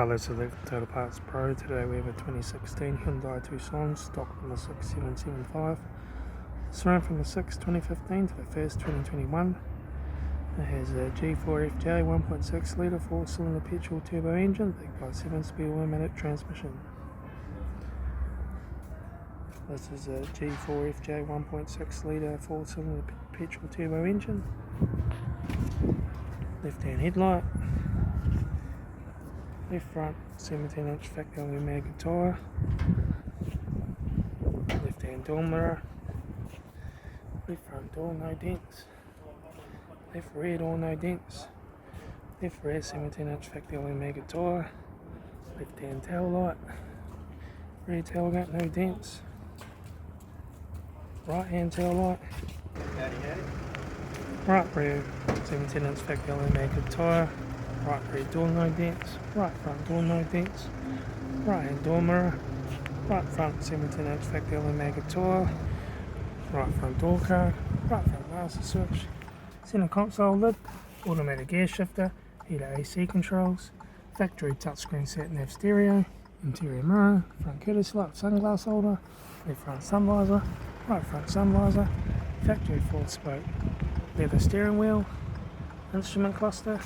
Hi, this is Litre Total Parts Pro. Today we have a 2016 Hyundai Tucson, stock from the 6775. It's run from the 6th 2015 to the 1st 2021. It has a G4FJ 1.6 litre 4-cylinder petrol turbo engine backed by 7-speed automatic transmission. This is a G4FJ 1.6 litre 4-cylinder petrol turbo engine. Left-hand headlight. Left front 17-inch factory automatic tyre. Left hand door mirror. Left front door no dents. Left rear door no dents. Left rear 17-inch factory automatic tyre. Left hand tail light. Rear tailgate no dents. Right hand tail light. Right rear 17-inch factory automatic tyre. Right rear door no dents, right front door no dents, right hand door mirror, right front 17-inch factory automatic tyre, right front door card, right front master switch, centre console lid, automatic gear shifter, heater AC controls, factory touchscreen sat-nav stereo, interior mirror, front courtesy light, sunglass holder, left front sun visor, right front sun visor, factory 4-spoke leather steering wheel, instrument cluster,